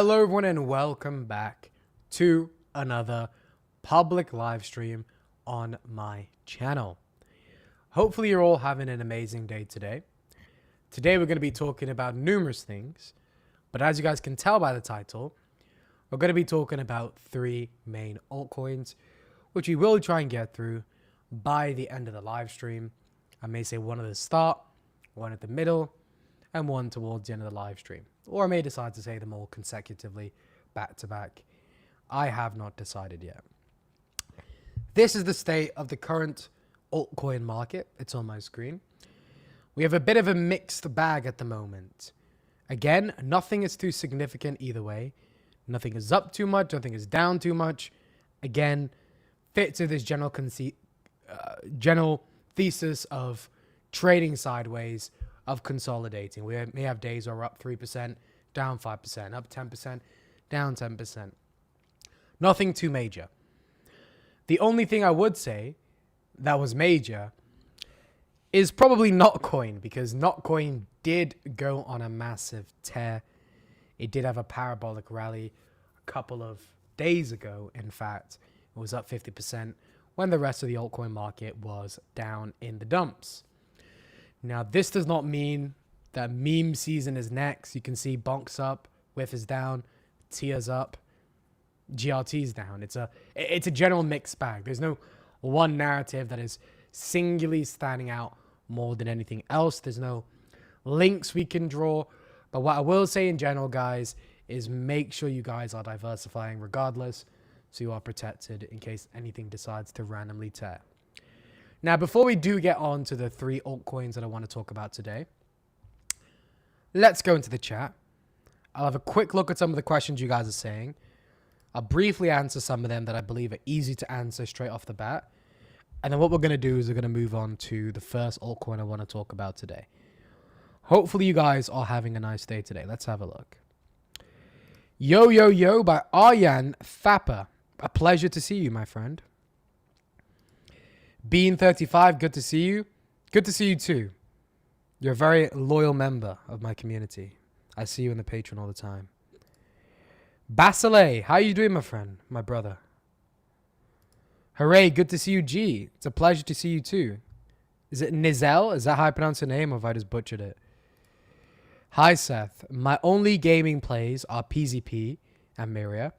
Hello everyone and welcome back to another public live stream on my channel. Hopefully you're all having an amazing day today. Today we're going to be talking about numerous things, but as you guys can tell by the title, we're going to be talking about three main altcoins, which we will try and get through by the end of the live stream. I may say one at the start, one at the middle, and one towards the end of the live stream. Or I may decide to say them all consecutively, back to back. I have not decided yet. This is the state of the current altcoin market. It's on my screen. We have a bit of a mixed bag at the moment. Again, nothing is too significant either way. Nothing is up too much, nothing is down too much. Again, fits with this general thesis of trading sideways, of consolidating. We may have days where we're up 3%, down 5%, up 10%, down 10%. Nothing too major. The only thing I would say that was major is probably Notcoin, because Notcoin did go on a massive tear. It did have a parabolic rally a couple of days ago. In fact, it was up 50% when the rest of the altcoin market was down in the dumps. Now, this does not mean that meme season is next. You can see Bonks up, Whiff is down, TIA's up, GRT's down. It's a general mixed bag. There's no one narrative that is singularly standing out more than anything else. There's no links we can draw. But what I will say in general, guys, is make sure you guys are diversifying regardless, so you are protected in case anything decides to randomly tear. Now, before we do get on to the three altcoins that I want to talk about today, let's go into the chat. I'll have a quick look at some of the questions you guys are saying. I'll briefly answer some of them that I believe are easy to answer straight off the bat. And then what we're going to do is we're going to move on to the first altcoin I want to talk about today. Hopefully you guys are having a nice day today. Let's have a look. Yo, yo, yo by Aryan Thapper. A pleasure to see you, my friend. Bean35, good to see you. Good to see you too. You're a very loyal member of my community. I see you in the Patreon all the time. Basile, how you doing, my friend, my brother? Hooray, good to see you, G. It's a pleasure to see you too. Is it Nizel? Is that how I pronounce your name, or have I just butchered it? Hi, Seth. My only gaming plays are PZP and Miria.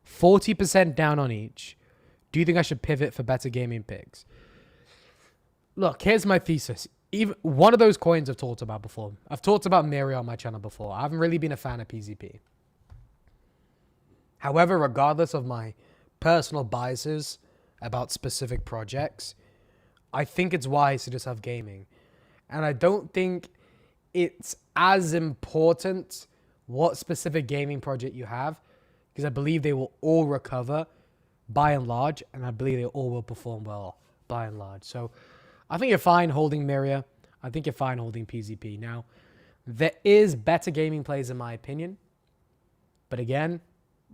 40% down on each. Do you think I should pivot for better gaming picks? Look, here's my thesis. Even one of those coins I've talked about before. I've talked about Miria on my channel before. I haven't really been a fan of PZP. However, regardless of my personal biases about specific projects, I think it's wise to just have gaming. And I don't think it's as important what specific gaming project you have, because I believe they will all recover by and large, and I believe they all will perform well by and large. So I think you're fine holding Miria. I think you're fine holding PZP. Now, there is better gaming plays in my opinion, but again,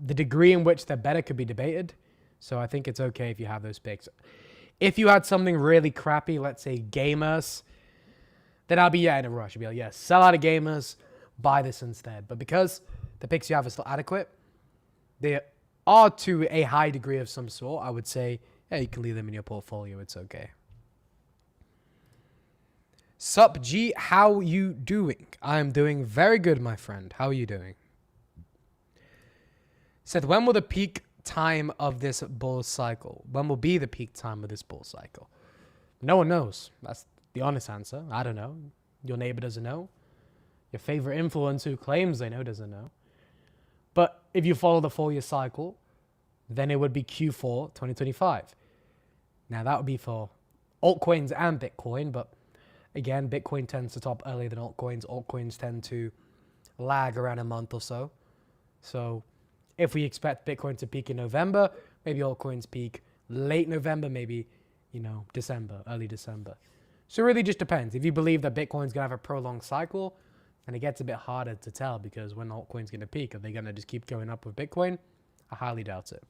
the degree in which they're better could be debated. So I think it's okay if you have those picks. If you had something really crappy, let's say Gamers, then I'll be in a rush. I'll be like, yeah, sell out of Gamers, buy this instead. But because the picks you have are still adequate, they are to a high degree of some sort, I would say, yeah, you can leave them in your portfolio. It's okay. Sup, G, how you doing? I am doing very good, my friend. How are you doing? Seth, when will the peak time of this bull cycle? When will be the peak time of this bull cycle? No one knows. That's the honest answer. I don't know. Your neighbor doesn't know. Your favorite influencer who claims they know doesn't know. But if you follow the 4-year cycle, then it would be Q4 2025. Now, that would be for altcoins and Bitcoin. But again, Bitcoin tends to top earlier than altcoins. Altcoins tend to lag around a month or so. So if we expect Bitcoin to peak in November, maybe altcoins peak late November, maybe, December, early December. So it really just depends. If you believe that Bitcoin's going to have a prolonged cycle, and it gets a bit harder to tell, because when altcoin's going to peak, are they going to just keep going up with Bitcoin? I highly doubt it.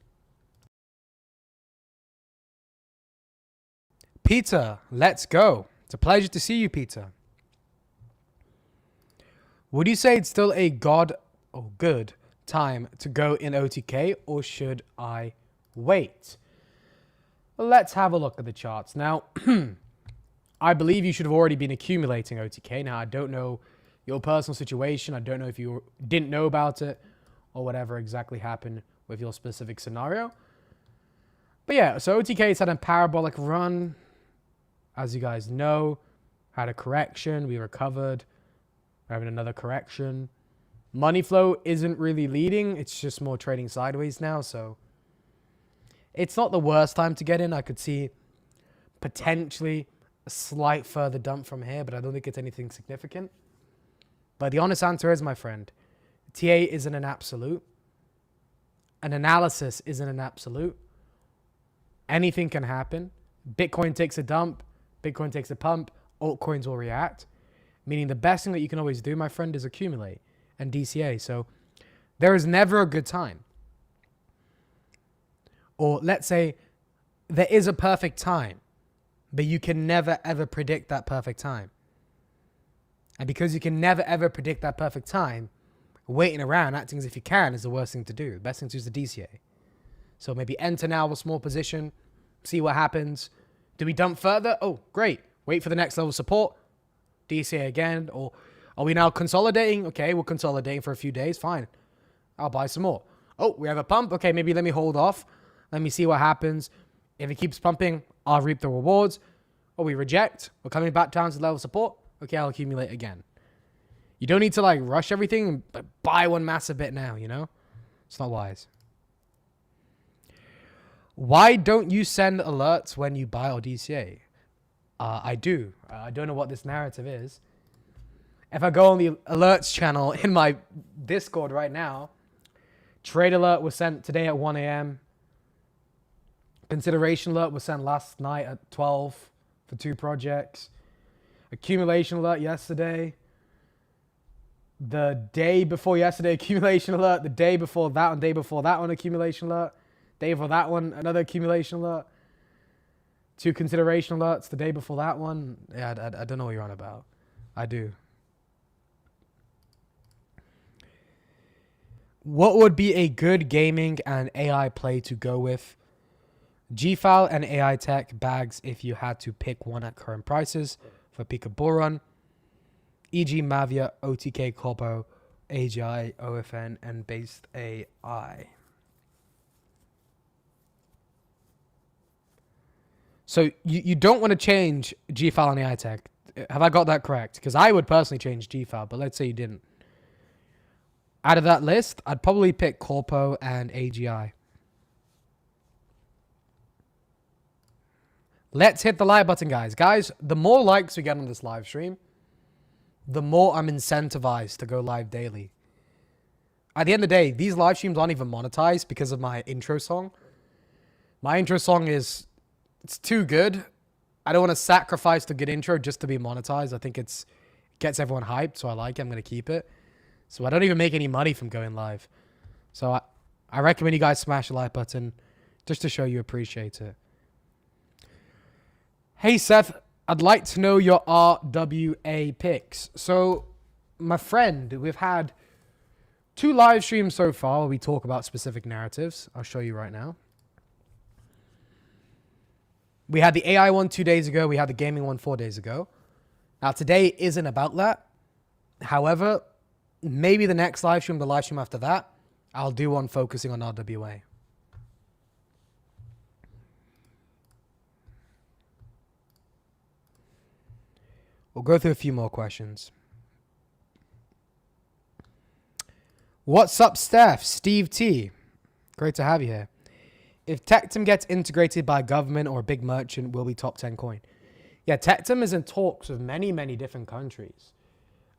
Peter, let's go. It's a pleasure to see you, Peter. Would you say it's still a good time to go in OTK, or should I wait? Well, let's have a look at the charts. Now, I believe you should have already been accumulating OTK. Now, I don't know your personal situation. I don't know if you didn't know about it or whatever exactly happened with your specific scenario. But yeah, so OTK's had a parabolic run. As you guys know, had a correction. We recovered. We're having another correction. Money flow isn't really leading. It's just more trading sideways now. So it's not the worst time to get in. I could see potentially a slight further dump from here, but I don't think it's anything significant. But the honest answer is, my friend, TA isn't an absolute. An analysis isn't an absolute. Anything can happen. Bitcoin takes a dump. Bitcoin takes a pump. Altcoins will react. Meaning the best thing that you can always do, my friend, is accumulate and DCA. So there is never a good time. Or let's say there is a perfect time, but you can never ever predict that perfect time. And because you can never ever predict that perfect time, waiting around, acting as if you can, is the worst thing to do. The best thing to do is the DCA. So maybe enter now a small position, see what happens. Do we dump further? Oh, great. Wait for the next level of support. DCA again. Or are we now consolidating? Okay, we're consolidating for a few days. Fine. I'll buy some more. Oh, we have a pump. Okay, maybe let me hold off. Let me see what happens. If it keeps pumping, I'll reap the rewards. Or we reject. We're coming back down to the level of support. Okay, I'll accumulate again. You don't need to like rush everything and buy one massive bit now, you know? It's not wise. Why don't you send alerts when you buy or DCA? I do. I don't know what this narrative is. If I go on the alerts channel in my Discord right now, trade alert was sent today at 1 a.m. Consideration alert was sent last night at 12 for 2 projects. Accumulation alert yesterday. The day before yesterday, accumulation alert. The day before that one, accumulation alert. Day before that one, another accumulation alert. 2 consideration alerts the day before that one. Yeah, I don't know what you're on about. I do. What would be a good gaming and AI play to go with? GFAL and AI tech bags if you had to pick one at current prices for peak of bull run. E.g. Mavia, OTK, Corpo, AGI, OFN, and based AI. So you don't want to change GFAL and AI tech. Have I got that correct? Because I would personally change GFAL, but let's say you didn't. Out of that list, I'd probably pick Corpo and AGI. Let's hit the like button, guys. Guys, the more likes we get on this live stream, the more I'm incentivized to go live daily. At the end of the day, these live streams aren't even monetized because of my intro song. My intro song it's too good. I don't want to sacrifice the good intro just to be monetized. I think it gets everyone hyped, so I like it. I'm going to keep it. So I don't even make any money from going live. So I recommend you guys smash the like button just to show you appreciate it. Hey, Seth, I'd like to know your RWA picks. So, my friend, we've had 2 live streams so far where we talk about specific narratives. I'll show you right now. We had the AI one 2 days ago. We had the gaming one 4 days ago. Now, today isn't about that. However, maybe the next live stream, the live stream after that, I'll do one focusing on RWA. We'll go through a few more questions. What's up, Steph? Steve T. Great to have you here. If Tectum gets integrated by government or a big merchant, will be top 10 coin? Yeah, Tectum is in talks with many, many different countries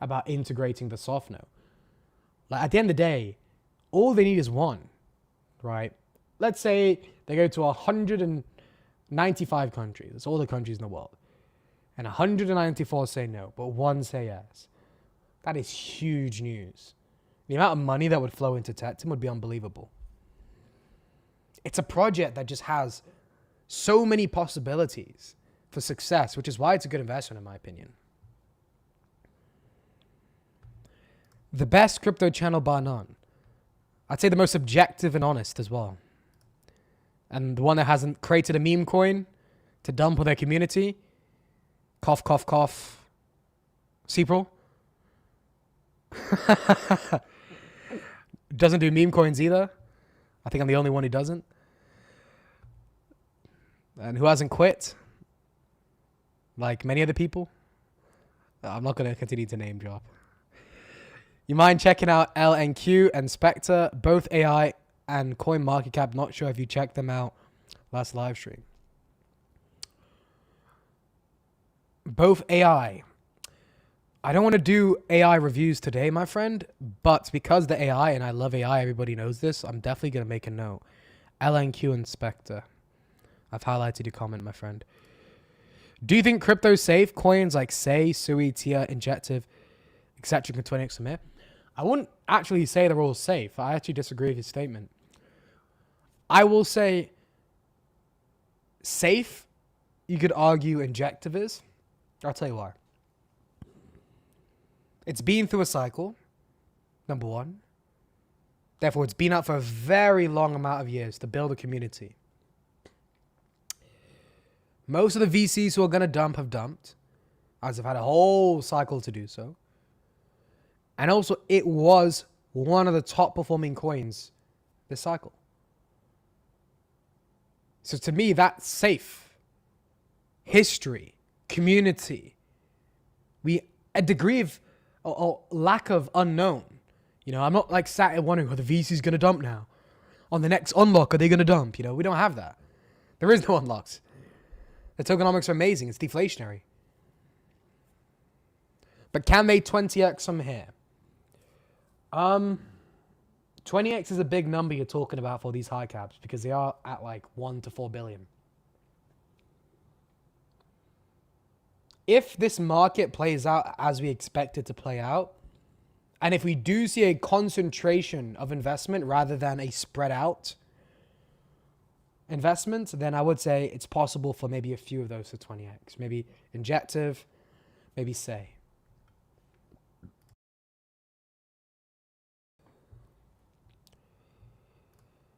about integrating the soft node. Like, at the end of the day, all they need is one, right? Let's say they go to 195 countries. That's all the countries in the world. And 194 say no, but 1 say yes. That is huge news. The amount of money that would flow into Tectum would be unbelievable. It's a project that just has so many possibilities for success, which is why it's a good investment, in my opinion. The best crypto channel bar none. I'd say the most objective and honest as well. And the one that hasn't created a meme coin to dump on their community. Cough, cough, cough. Seapril. Doesn't do meme coins either. I think I'm the only one who doesn't. And who hasn't quit. Like many other people. I'm not going to continue to name drop. You mind checking out LNQ and Spectre, both AI and Coin Market Cap. Not sure if you checked them out last live stream. Both AI. I don't want to do AI reviews today, my friend, but because the AI, and I love AI, everybody knows this, I'm definitely going to make a note. LNQ and Spectre. I've highlighted your comment, my friend. Do you think crypto's safe? Coins like Say, Sui, Tia, Injective, etc. can 20x from here? I wouldn't actually say they're all safe. I actually disagree with his statement. I will say safe, you could argue Injective is. I'll tell you why. It's been through a cycle, number one. Therefore, it's been out for a very long amount of years to build a community. Most of the VCs who are going to dump have dumped, as they've had a whole cycle to do so. And also, it was one of the top performing coins this cycle. So to me, that's safe. History, community, a degree of or lack of unknown. You know, I'm not like sat here wondering, the VC's going to dump now. On the next unlock, are they going to dump? You know, we don't have that. There is no unlocks. The tokenomics are amazing. It's deflationary. But can they 20x from here? 20x is a big number you're talking about for these high caps because they are at like 1 to 4 billion. If this market plays out as we expect it to play out, and if we do see a concentration of investment rather than a spread out investment, then I would say it's possible for maybe a few of those to 20x. Maybe Injective, maybe Say.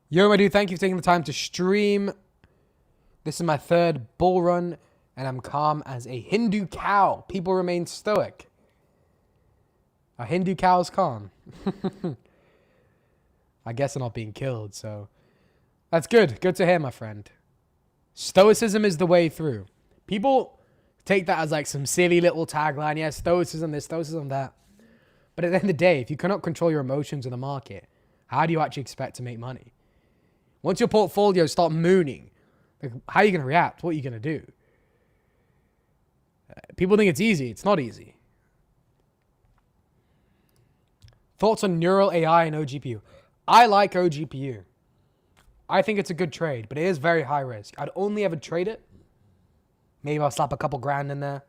Yo, my dude, thank you for taking the time to stream. This is my third bull run, and I'm calm as a Hindu cow. People remain stoic. A Hindu cow is calm. I guess I'm not being killed, so that's good. Good to hear, my friend. Stoicism is the way through. People take that as like some silly little tagline. Yeah, stoicism this, stoicism that. But at the end of the day, if you cannot control your emotions in the market, how do you actually expect to make money? Once your portfolio starts mooning, like, how are you going to react? What are you going to do? People think it's easy. It's not easy. Thoughts on neural AI and OGPU? I like OGPU. I think it's a good trade, but it is very high risk. I'd only ever trade it. Maybe I'll slap a couple grand in there.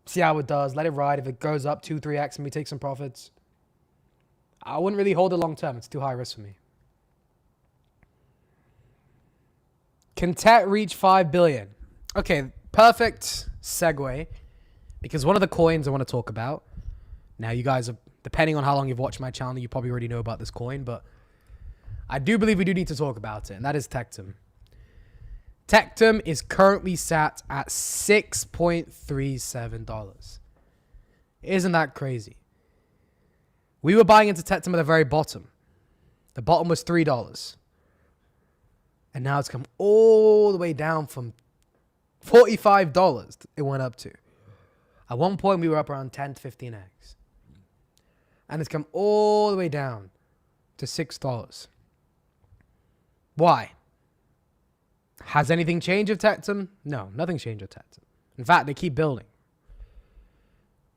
See how it does. Let it ride. If it goes up 2, 3x and we take some profits. I wouldn't really hold it long term. It's too high risk for me. Can TET reach 5 billion? Okay, perfect segue. Because one of the coins I want to talk about. Now, you guys are, depending on how long you've watched my channel, you probably already know about this coin, but I do believe we do need to talk about it, and that is Tectum. Tectum is currently sat at $6.37. Isn't that crazy? We were buying into Tectum at the very bottom. The bottom was $3. And now it's come all the way down from $45 it went up to. At one point, we were up around 10 to 15x. And it's come all the way down to $6. Why? Has anything changed with Tectum? No, nothing's changed with Tectum. In fact, they keep building.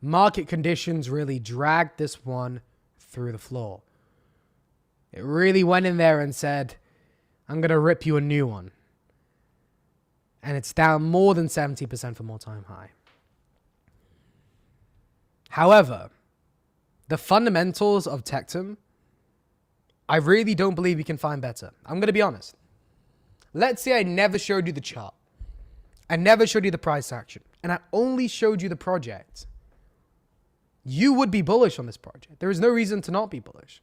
Market conditions really dragged this one through the floor. It really went in there and said, I'm going to rip you a new one. And it's down more than 70% from all-time high. However, the fundamentals of Tectum, I really don't believe we can find better. I'm going to be honest. Let's say I never showed you the chart. I never showed you the price action. And I only showed you the project. You would be bullish on this project. There is no reason to not be bullish.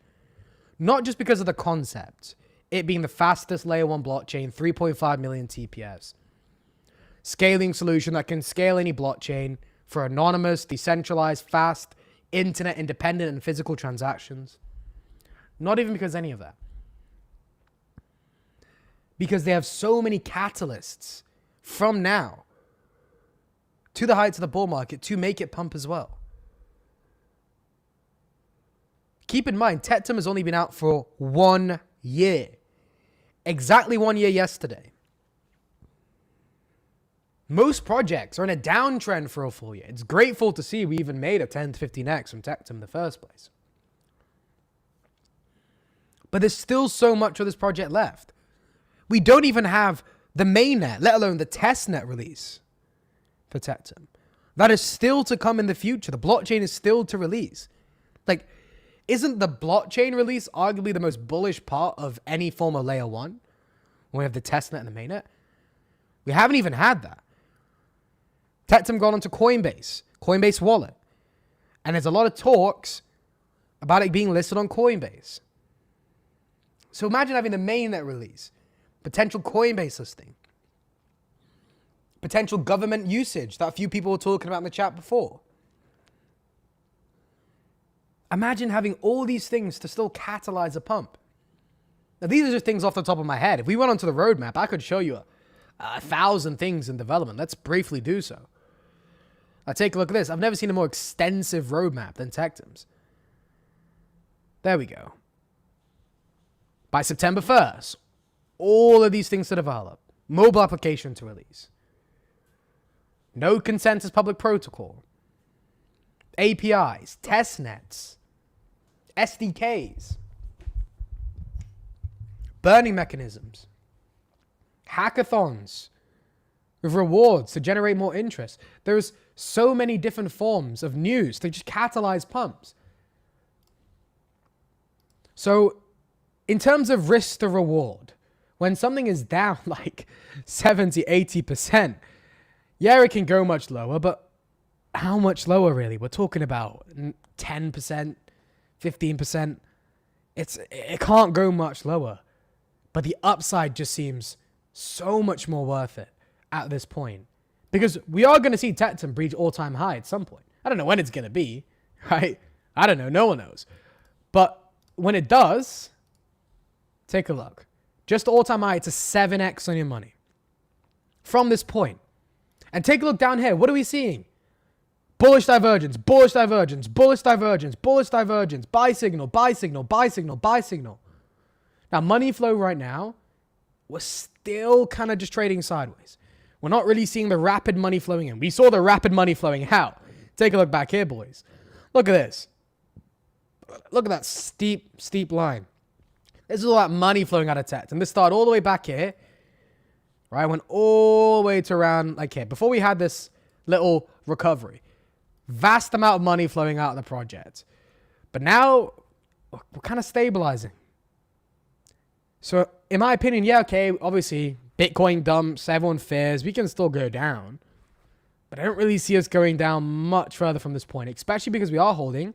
Not just because of the concept, it being the fastest layer 1 blockchain, 3.5 million TPS. Scaling solution that can scale any blockchain for anonymous, decentralized, fast, internet independent, and physical transactions. Not even because of any of that. Because they have so many catalysts from now to the heights of the bull market to make it pump as well. Keep in mind, Tetum has only been out for 1 year. Exactly 1 year yesterday. Most projects are in a downtrend for a full year. It's grateful to see we even made a 10 to 15x from Tetum in the first place. But there's still so much of this project left. We don't even have the mainnet, let alone the testnet release for Tetum. That is still to come in the future. The blockchain is still to release. Like, isn't the blockchain release arguably the most bullish part of any form of layer 1? When we have the testnet and the mainnet. We haven't even had that. Tetum gone onto Coinbase wallet. And there's a lot of talks about it being listed on Coinbase. So imagine having the mainnet release, potential Coinbase listing, potential government usage that a few people were talking about in the chat before. Imagine having all these things to still catalyze a pump. Now, these are just things off the top of my head. If we went onto the roadmap, I could show you 1,000 things in development. Let's briefly do so. Now, take a look at this. I've never seen a more extensive roadmap than Tetum's. There we go. By September 1st, all of these things to develop. Mobile application to release. No consensus public protocol. APIs, testnets, SDKs, burning mechanisms, hackathons with rewards to generate more interest. There's so many different forms of news to just catalyze pumps. So in terms of risk to reward, when something is down like 70, 80%, yeah, it can go much lower, but how much lower really? We're talking about 10%, 15%. It can't go much lower. But the upside just seems so much more worth it at this point. Because we are going to see Tetum breach all-time high at some point. I don't know when it's going to be, right? I don't know. No one knows. But when it does, take a look. Just all-time high, it's a 7x on your money. From this point. And take a look down here. What are we seeing? Bullish divergence, bullish divergence, bullish divergence, bullish divergence, buy signal, buy signal, buy signal, buy signal. Now, money flow right now, we're still kind of just trading sideways. We're not really seeing the rapid money flowing in. We saw the rapid money flowing out. Take a look back here, boys. Look at this. Look at that steep line. This is all that money flowing out of Tetum. And this started all the way back here. Right? Went all the way to around like here. Before we had this little recovery. Vast amount of money flowing out of the project. But now, we're kind of stabilizing. So, in my opinion, yeah, okay, obviously, Bitcoin dumps, everyone fears, we can still go down. But I don't really see us going down much further from this point, especially because we are holding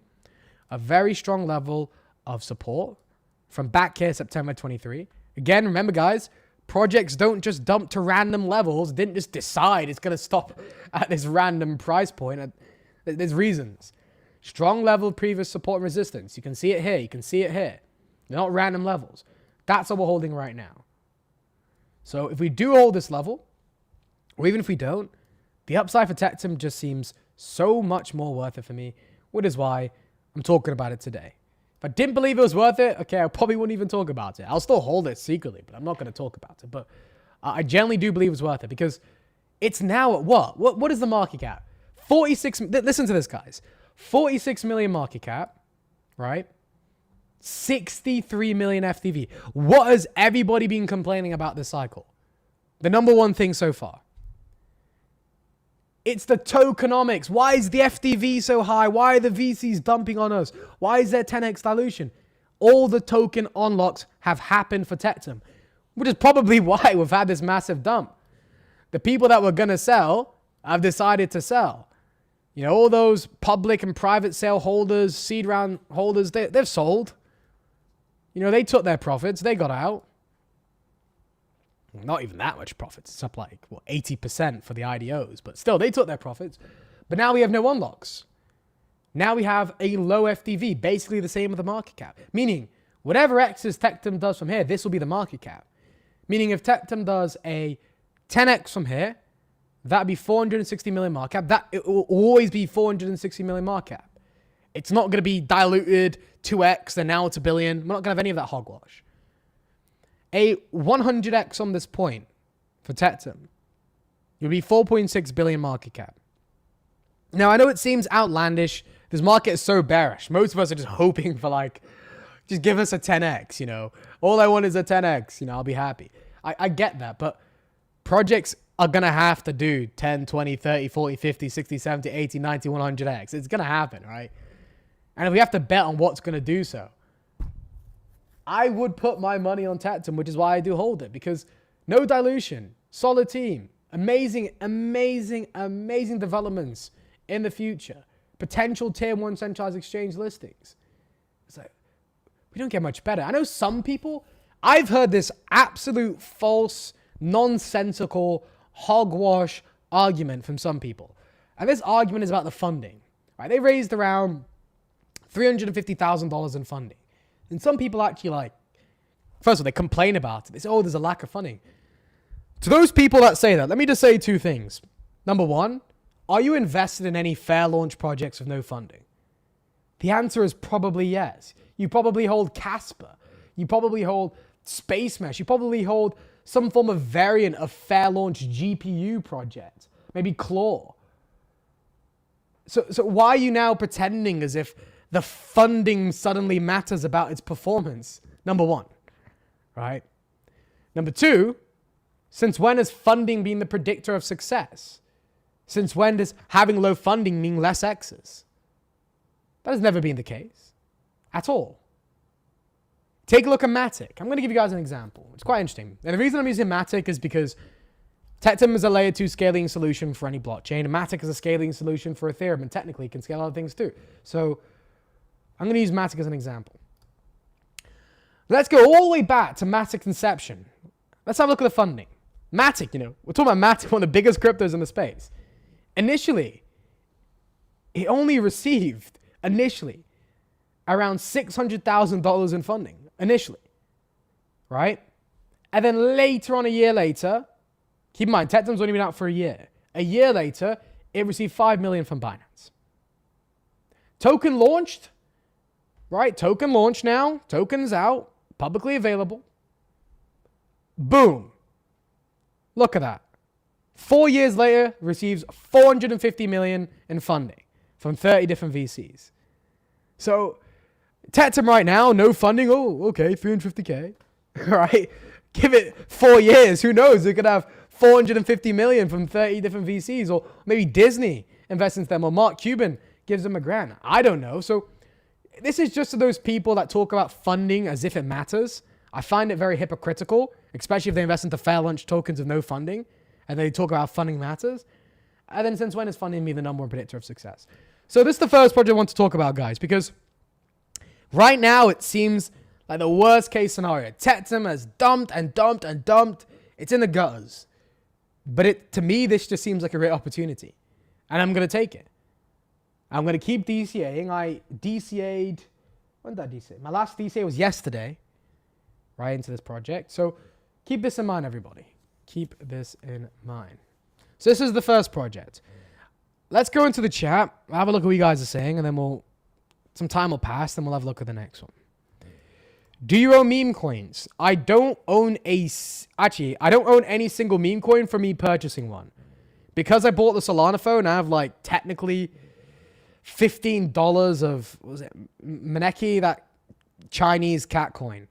a very strong level of support from back here, September 23. Again, remember, guys, projects don't just dump to random levels, didn't just decide it's going to stop at this random price point. There's reasons. Strong level of previous support and resistance. You can see it here. You can see it here. They're not random levels. That's what we're holding right now. So if we do hold this level, or even if we don't, the upside for Tetum just seems so much more worth it for me, which is why I'm talking about it today. If I didn't believe it was worth it, okay, I probably wouldn't even talk about it. I'll still hold it secretly, but I'm not going to talk about it. But I generally do believe it's worth it because it's now at what? What is the market cap? 46, listen to this, guys. 46 million market cap, right? 63 million FTV. What has everybody been complaining about this cycle? The number one thing so far. It's the tokenomics. Why is the FTV so high? Why are the VCs dumping on us? Why is there 10x dilution? All the token unlocks have happened for Tetum, which is probably why we've had this massive dump. The people that were going to sell have decided to sell. You know, all those public and private sale holders, seed round holders, they've sold. They took their profits. They got out. Not even that much profits. It's up like, 80% for the IDOs. But still, they took their profits. But now we have no unlocks. Now we have a low FTV, basically the same with the market cap. Meaning, whatever X's Tectum does from here, this will be the market cap. Meaning, if Tectum does a 10x from here, that'd be 460 million market cap. It will always be 460 million market cap. It's not going to be diluted 2x, then now it's a billion. We're not going to have any of that hogwash. A 100x on this point for Tectum would be 4.6 billion market cap. Now, I know it seems outlandish. This market is so bearish. Most of us are just hoping for just give us a 10x, All I want is a 10x, I'll be happy. I get that, but projects are going to have to do 10, 20, 30, 40, 50, 60, 70, 80, 90, 100x. It's going to happen, right? And if we have to bet on what's going to do so, I would put my money on Tectum, which is why I do hold it, because no dilution, solid team, amazing, amazing, amazing developments in the future, potential tier 1 centralized exchange listings. It's like, we don't get much better. I know some people, I've heard this absolute false, nonsensical, hogwash argument from some people. And this argument is about the funding, right? They raised around $350,000 in funding. And some people actually first of all, they complain about it. They say, there's a lack of funding. To those people that say that, let me just say two things. Number one, are you invested in any fair launch projects with no funding? The answer is probably yes. You probably hold Casper. You probably hold Space Mesh. You probably hold some form of variant of fair launch GPU project. Maybe Claw. So why are you now pretending as if the funding suddenly matters about its performance? Number one, right? Number two, since when has funding been the predictor of success? Since when does having low funding mean less X's? That has never been the case at all. Take a look at Matic. I'm going to give you guys an example. It's quite interesting. And the reason I'm using Matic is because Tectum is a layer 2 scaling solution for any blockchain. And Matic is a scaling solution for Ethereum. And technically it can scale other things too. So I'm going to use Matic as an example. Let's go all the way back to Matic's inception. Let's have a look at the funding. Matic, we're talking about Matic, one of the biggest cryptos in the space. Initially, it only received around $600,000 in funding. Initially. Right? And then later on, a year later, keep in mind, Tectum's only been out for a year. A year later, it received $5 million from Binance. Token launched. Right? Token launched now. Token's out. Publicly available. Boom. Look at that. 4 years later, receives $450 million in funding from 30 different VCs. So, Tectum right now, no funding. Oh, okay, $350K. Right? Give it 4 years. Who knows? We could have $450 million from 30 different VCs, or maybe Disney invests in them, or Mark Cuban gives them a grant. I don't know. So, this is just to those people that talk about funding as if it matters. I find it very hypocritical, especially if they invest into fair launch tokens with no funding, and they talk about how funding matters. And then since when is funding be the number one predictor of success? So this is the first project I want to talk about, guys, because right now it seems like the worst case scenario. Tectum has dumped and dumped and dumped. It's in the gutters. But to me, this just seems like a great opportunity. And I'm going to take it. I'm going to keep DCAing. I DCA'd, when did I DCA? My last DCA was yesterday, right into this project. So keep this in mind, everybody. Keep this in mind. So this is the first project. Let's go into the chat. Have a look at what you guys are saying, and then some time will pass, then we'll have a look at the next one. Do you own meme coins? I don't own any single meme coin for me purchasing one. Because I bought the Solana phone, I have technically $15 of, what was it, Maneki, that Chinese cat coin.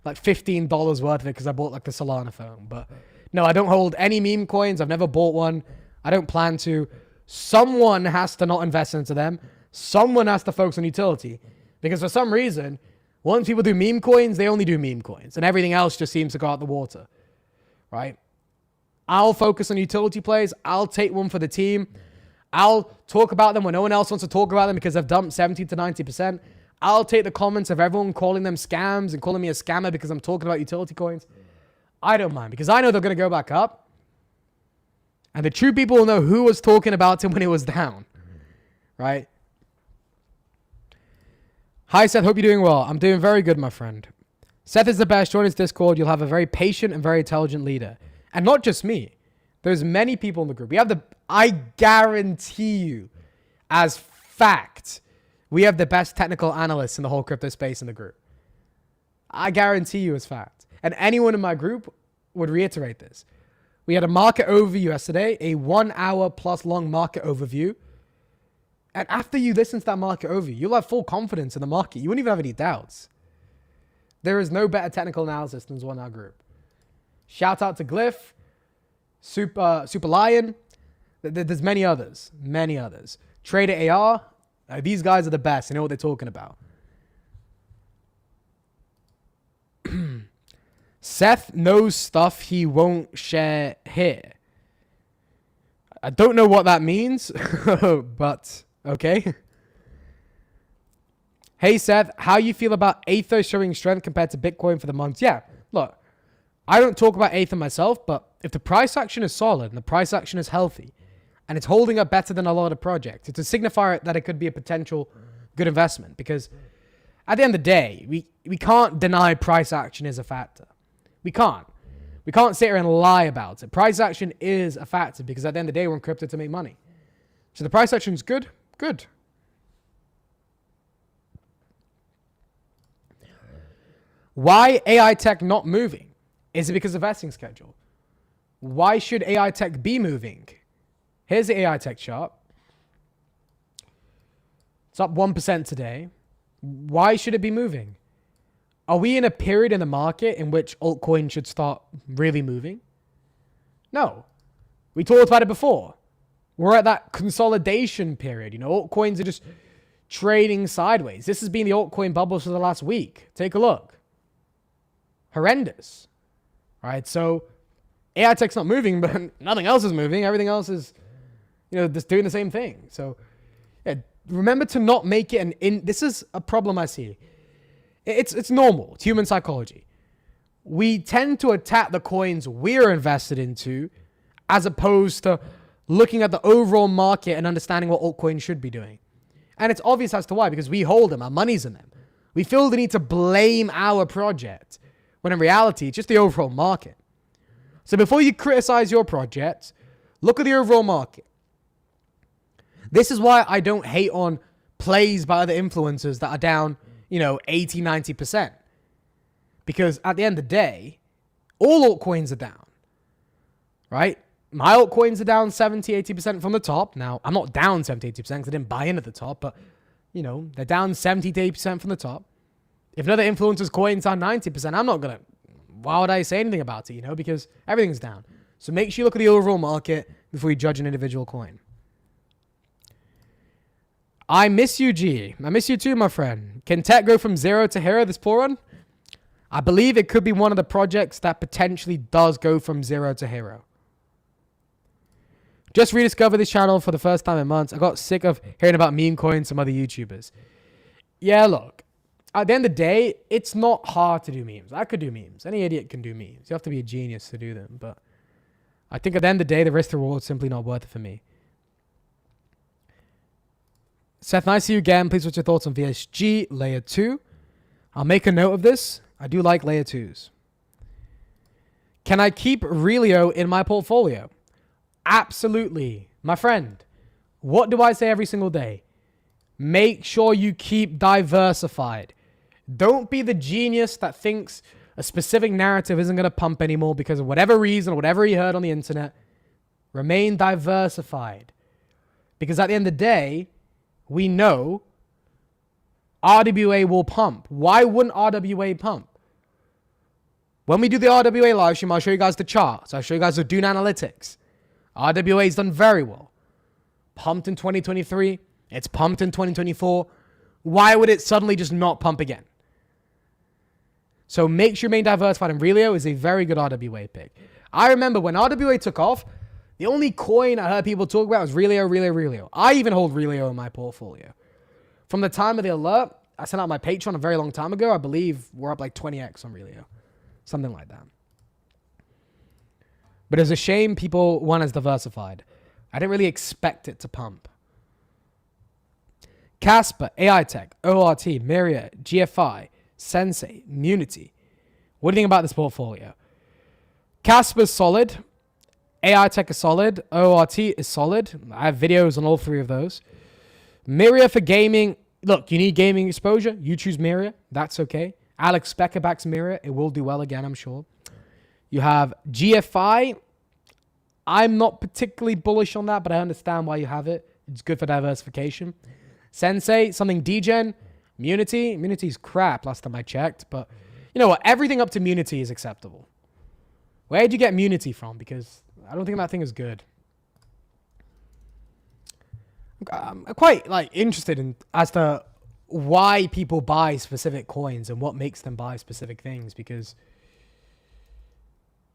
$15 worth of it because I bought the Solana phone. But no, I don't hold any meme coins. I've never bought one. I don't plan to. Someone has to not invest into them. Someone has to focus on utility. Because for some reason, once people do meme coins, they only do meme coins. And everything else just seems to go out the water. Right? I'll focus on utility plays. I'll take one for the team. I'll talk about them when no one else wants to talk about them because they've dumped 70 to 90%. I'll take the comments of everyone calling them scams and calling me a scammer because I'm talking about utility coins. I don't mind because I know they're going to go back up. And the true people will know who was talking about him when it was down. Right? Hi, Seth. Hope you're doing well. I'm doing very good, my friend. Seth is the best. Join his Discord. You'll have a very patient and very intelligent leader. And not just me. There's many people in the group. I guarantee you, as fact, we have the best technical analysts in the whole crypto space in the group. I guarantee you as fact. And anyone in my group would reiterate this. We had a market overview yesterday, a 1 hour plus long market overview. And after you listen to that market overview, you'll have full confidence in the market. You won't even have any doubts. There is no better technical analysis than one in our group. Shout out to Glyph, Super Lion. There's many others. Many others. Trader AR. These guys are the best. They know what they're talking about. Seth knows stuff he won't share here. I don't know what that means, but okay. Hey, Seth, how you feel about Aether showing strength compared to Bitcoin for the months? Yeah, look, I don't talk about Aether myself, but if the price action is solid and the price action is healthy and it's holding up better than a lot of projects, it's a signifier that it could be a potential good investment because at the end of the day, we can't deny price action is a factor. We can't. We can't sit here and lie about it. Price action is a factor because at the end of the day, we're in crypto to make money. So the price action is good. Good. Why AI tech not moving? Is it because of vesting schedule? Why should AI tech be moving? Here's the AI tech chart. It's up 1% today. Why should it be moving? Are we in a period in the market in which altcoins should start really moving? No. We talked about it before. We're at that consolidation period. You know, altcoins are just trading sideways. This has been the altcoin bubble for the last week. Take a look. Horrendous. Right? So AI tech's not moving, but nothing else is moving. Everything else is, just doing the same thing. So yeah, remember to not make it this is a problem I see. It's normal. It's human psychology. We tend to attack the coins we're invested into as opposed to looking at the overall market and understanding what altcoins should be doing. And it's obvious as to why, because we hold them, our money's in them. We feel the need to blame our project, when in reality, it's just the overall market. So before you criticize your project, look at the overall market. This is why I don't hate on plays by other influencers that are down 80, 90%. Because at the end of the day, all altcoins are down, right? My altcoins are down 70, 80% from the top. Now, I'm not down 70, 80% because I didn't buy in at the top, but, they're down 70 to 80% from the top. If another influencer's coin's down 90%, I'm not going to, why would I say anything about it, because everything's down. So make sure you look at the overall market before you judge an individual coin. I miss you, G. I miss you too, my friend. Can tech go from zero to hero this poor run? I believe it could be one of the projects that potentially does go from zero to hero. Just rediscovered this channel for the first time in months. I got sick of hearing about meme coins from other YouTubers. Yeah, look. At the end of the day, it's not hard to do memes. I could do memes. Any idiot can do memes. You have to be a genius to do them. But I think at the end of the day, the risk to reward is simply not worth it for me. Seth, nice to see you again. Please, what's your thoughts on VSG Layer 2? I'll make a note of this. I do like Layer 2s. Can I keep Relio in my portfolio? Absolutely. My friend, what do I say every single day? Make sure you keep diversified. Don't be the genius that thinks a specific narrative isn't going to pump anymore because of whatever reason, whatever he heard on the internet. Remain diversified. Because at the end of the day, we know RWA will pump. Why wouldn't RWA pump? When we do the RWA live stream, I'll show you guys the charts. I'll show you guys the Dune analytics. RWA's done very well. Pumped in 2023. It's pumped in 2024. Why would it suddenly just not pump again? So make sure you remain diversified. And Relio is a very good RWA pick. I remember when RWA took off, the only coin I heard people talk about was Relio. I even hold Relio in my portfolio. From the time of the alert, I sent out my Patreon a very long time ago. I believe we're up like 20x on Relio. Something like that. But it's a shame people weren't as diversified. I didn't really expect it to pump. Casper, AI Tech, ORT, Myriad, GFI, Sensei, Munity. What do you think about this portfolio? Casper's solid. AI Tech is solid. ORT is solid. I have videos on all three of those. Myriad for gaming. Look, you need gaming exposure. You choose Myriad. That's okay. Alex Becker backs Myriad. It will do well again, I'm sure. You have GFI. I'm not particularly bullish on that, but I understand why you have it. It's good for diversification. Sensei, something degen. Munity. Munity's crap last time I checked, but you know what? Everything up to Munity is acceptable. Where did you get Munity from? Because I don't think that thing is good. I'm quite interested in as to why people buy specific coins and what makes them buy specific things, because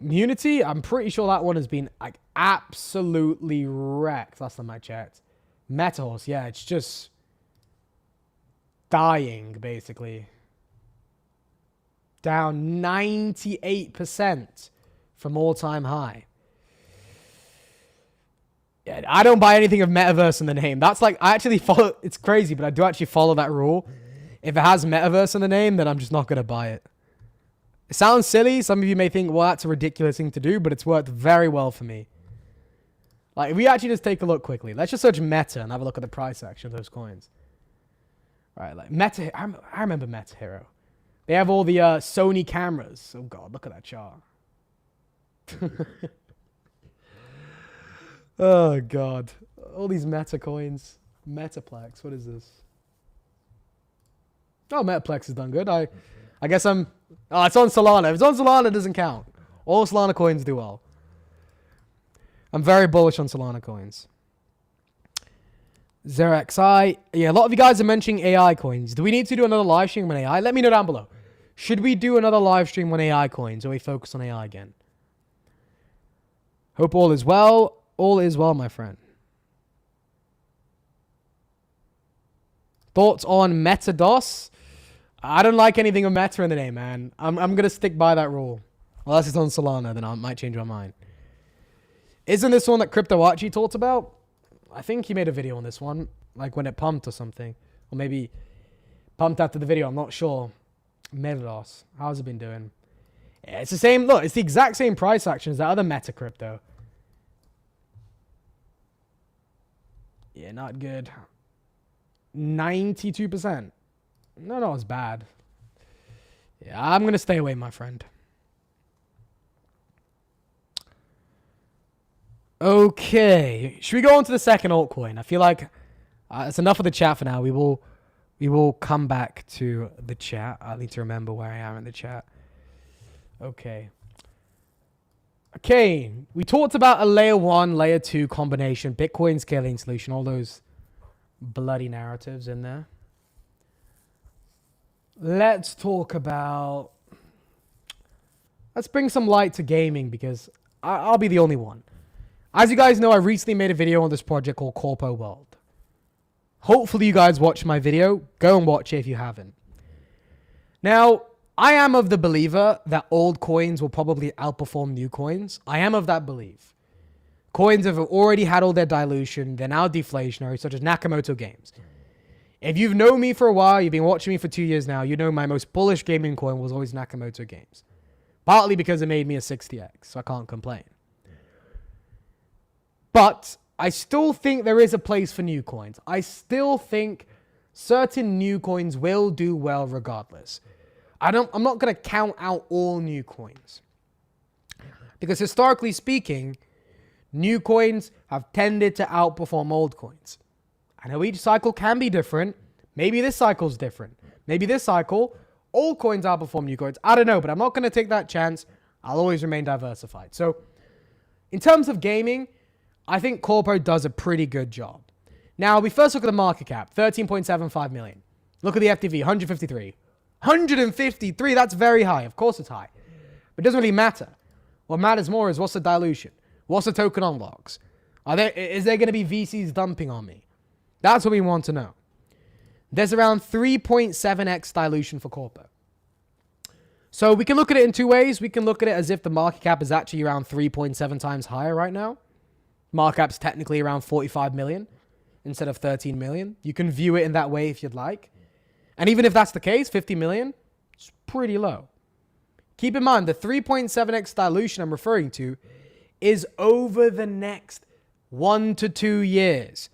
Munity, I'm pretty sure that one has been absolutely wrecked last time I checked. Metals, yeah, it's just dying basically. Down 98% from all-time high. Yeah, I don't buy anything of metaverse in the name. That's I actually follow, it's crazy, but I do actually follow that rule. If it has metaverse in the name, then I'm just not going to buy it. It sounds silly. Some of you may think, well, that's a ridiculous thing to do, but it's worked very well for me. If we actually just take a look quickly. Let's just search Meta and have a look at the price action of those coins. All right, Meta, I remember Meta Hero. They have all the Sony cameras. Oh, God, look at that chart. Oh, God. All these Meta coins. Metaplex, what is this? Oh, Metaplex has done good. I guess I'm... Oh, it's on Solana. If it's on Solana, it doesn't count. All Solana coins do well. I'm very bullish on Solana coins. ZeroXI. Yeah, a lot of you guys are mentioning AI coins. Do we need to do another live stream on AI? Let me know down below. Should we do another live stream on AI coins, or we focus on AI again? Hope all is well. All is well, my friend. Thoughts on MetaDOS? I don't like anything with Meta in the name, man. I'm going to stick by that rule. Unless it's on Solana, then I might change my mind. Isn't this one that Crypto Archie talked about? I think he made a video on this one, when it pumped or something. Or maybe pumped after the video, I'm not sure. MetaDOS, how's it been doing? Yeah, it's the same, look, it's the exact same price action as that other Meta crypto. Yeah, not good. 92%. No, not as bad. Yeah, I'm going to stay away, my friend. Okay. Should we go on to the second altcoin? I feel like it's enough of the chat for now. We will come back to the chat. I need to remember where I am in the chat. Okay. Okay. We talked about a layer 1, layer 2 combination, Bitcoin scaling solution, all those bloody narratives in there. Let's talk about... Let's bring some light to gaming, because I'll be the only one. As you guys know, I recently made a video on this project called Corpo World. Hopefully you guys watched my video. Go and watch it if you haven't. Now, I am of the believer that old coins will probably outperform new coins. I am of that belief. Coins have already had all their dilution. They're now deflationary, such as Nakamoto Games. If you've known me for a while, you've been watching me for 2 years now, you know my most bullish gaming coin was always Nakamoto Games. Partly because it made me a 60x, so I can't complain. But I still think there is a place for new coins. I still think certain new coins will do well regardless. I'm not going to count out all new coins. Because historically speaking, new coins have tended to outperform old coins. I know each cycle can be different. Maybe this cycle's different. Maybe this cycle, old coins outperform new coins. I don't know, but I'm not going to take that chance. I'll always remain diversified. So, in terms of gaming, I think Corpo does a pretty good job. Now, we first look at the market cap, 13.75 million. Look at the FTV, 153. 153, that's very high. Of course it's high. But it doesn't really matter. What matters more is what's the dilution? What's the token unlocks? Is there going to be VCs dumping on me? That's what we want to know. there's around 3.7x dilution for Corpo. So we can look at it in two ways. We can look at it as if the market cap is actually around 3.7 times higher right now. Market cap's technically around 45 million instead of 13 million. You can view it in that way if you'd like. And even if that's the case, 50 million, it's pretty low. Keep in mind, the 3.7x dilution I'm referring to is over the next 1 to 2 years.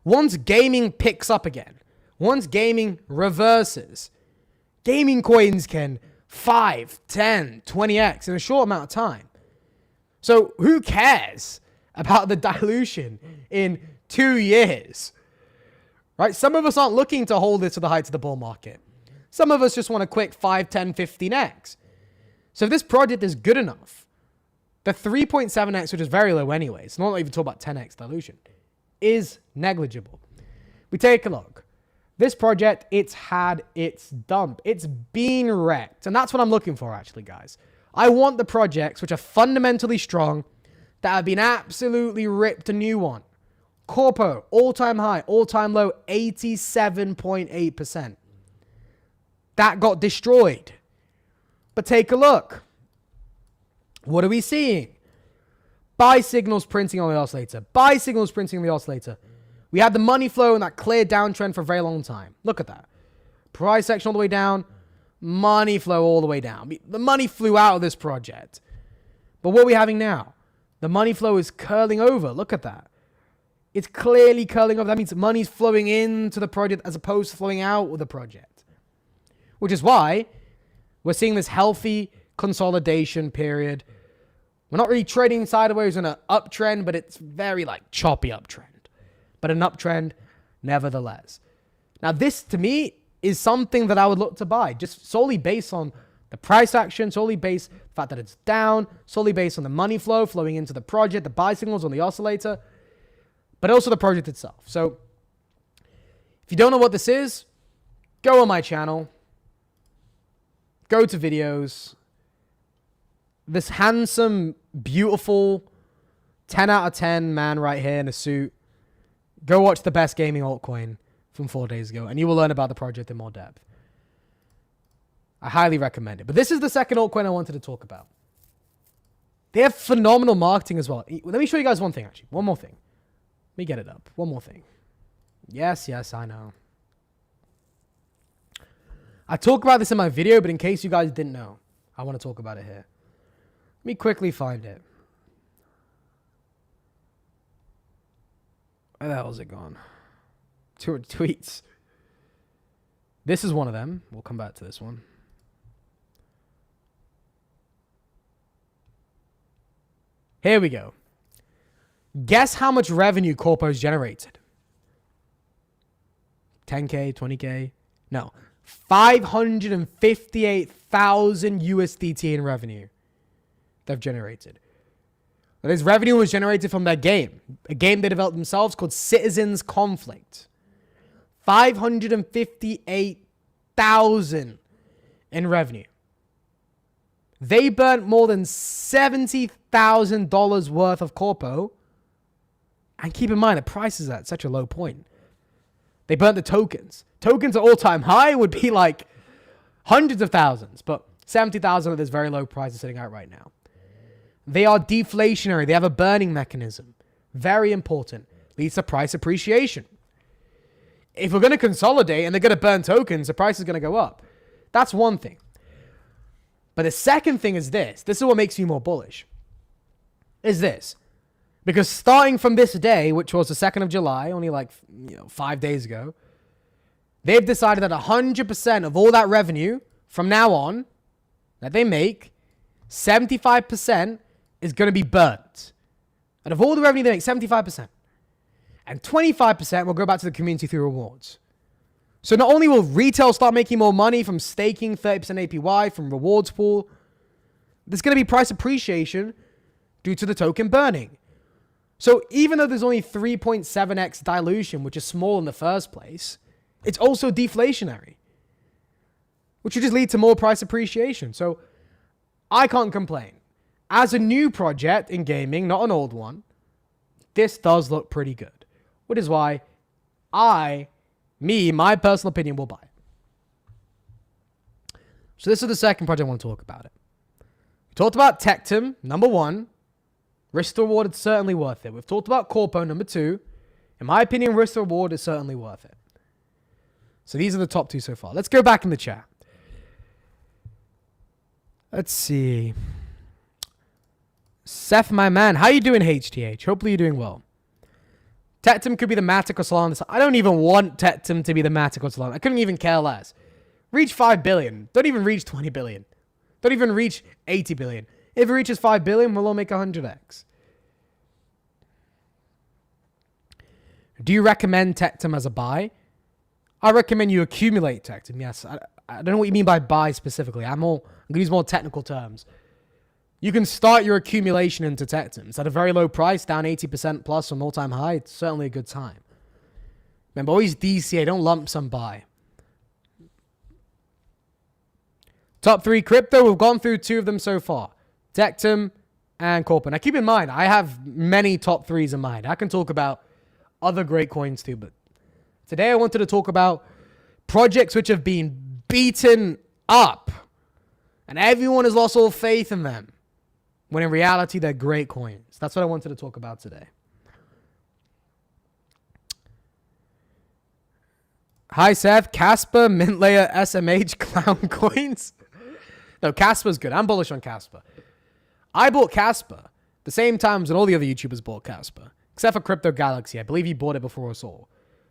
Once gaming picks up again, once gaming reverses, gaming coins can 5, 10, 20x in a short amount of time. So who cares about the dilution in 2 years? Right? Some of us aren't looking to hold it to the heights of the bull market. Some of us just want a quick 5, 10, 15x. So if this project is good enough, the 3.7x, which is very low anyways, not even talk about 10x dilution, is negligible. We take a look. This project, it's had its dump. It's been wrecked. And that's what I'm looking for, actually, guys. I want the projects which are fundamentally strong, that have been absolutely ripped a new one. Corpo, all-time high, all-time low, 87.8%. That got destroyed. But take a look. What are we seeing? Buy signals printing on the oscillator. Buy signals printing on the oscillator. We had the money flow and that clear downtrend for a very long time. Look at that. Price action all the way down. Money flow all the way down. The money flew out of this project. But what are we having now? The money flow is curling over. Look at that. It's clearly curling over. That means money's flowing into the project as opposed to flowing out of the project. Which is why we're seeing this healthy consolidation period. We're not really trading sideways in an uptrend, but it's very choppy uptrend. But an uptrend nevertheless. Now this to me is something that I would look to buy just solely based on the price action, solely based on the fact that it's down, solely based on the money flow flowing into the project, the buy signals on the oscillator, but also the project itself. So if you don't know what this is, go on my channel, go to videos. This handsome, beautiful 10 out of 10 man right here in a suit. Go watch the best gaming altcoin from 4 days ago, and you will learn about the project in more depth. I highly recommend it. But this is the second altcoin I wanted to talk about. They have phenomenal marketing as well. Let me show you guys one thing, actually. One more thing. Let me get it up. One more thing. Yes, I know. I talk about this in my video, but in case you guys didn't know, I want to talk about it here. Let me quickly find it. Where the hell is it gone? Tweets. This is one of them. We'll come back to this one. Here we go. Guess how much revenue Corpo's generated? 10K, 20K? No. 558,000 USDT in revenue they've generated. This revenue was generated from their game, a game they developed themselves called Citizens Conflict. 558,000 in revenue. They burnt more than $70,000 worth of Corpo. And keep in mind, the price is at such a low point. They burnt the tokens. Tokens at all-time high would be like hundreds of thousands, but 70,000 at this very low price is sitting out right now. They are deflationary. They have a burning mechanism. Very important. Leads to price appreciation. If we're going to consolidate and they're going to burn tokens, the price is going to go up. That's one thing. But the second thing is this. This is what makes me more bullish. Is this. Because starting from this day, which was the 2nd of July, only 5 days ago, they've decided that 100% of all that revenue from now on that they make, 75% is going to be burnt. And of all the revenue they make, 75%. And 25% will go back to the community through rewards. So not only will retail start making more money from staking 30% APY from rewards pool, there's going to be price appreciation due to the token burning. So even though there's only 3.7x dilution, which is small in the first place, it's also deflationary, which would just lead to more price appreciation. So I can't complain. As a new project in gaming, not an old one, this does look pretty good. Which is why I my personal opinion, will buy it. So this is the second project I want to talk about it. We talked about Tectum, number 1. Risk to reward is certainly worth it. We've talked about Corpo, number 2. In my opinion, risk to reward is certainly worth it. So these are the top 2 so far. Let's go back in the chat. Let's see. Seth, my man. How you doing, HTH? Hopefully you're doing well. Tectum could be the Matic or Solana. I don't even want Tectum to be the Matic or Solana. I couldn't even care less. Reach 5 billion. Don't even reach 20 billion. Don't even reach 80 billion. If it reaches 5 billion, we'll all make 100x. Do you recommend Tectum as a buy? I recommend you accumulate Tectum. Yes. I don't know what you mean by buy specifically. I'm going to use more technical terms. You can start your accumulation into Tectum. It's at a very low price, down 80% plus from all-time high. It's certainly a good time. Remember, always DCA. Don't lump sum buy. Top 3 crypto. We've gone through 2 of them so far. Tectum and Corpo. Now, keep in mind, I have many top 3s in mind. I can talk about other great coins too, but today I wanted to talk about projects which have been beaten up and everyone has lost all faith in them, when in reality, they're great coins. That's what I wanted to talk about today. Hi, Seth. Casper, Mint Layer, SMH, Clown Coins. No, Casper's good. I'm bullish on Casper. I bought Casper the same time as all the other YouTubers bought Casper. Except for Crypto Galaxy. I believe he bought it before us all.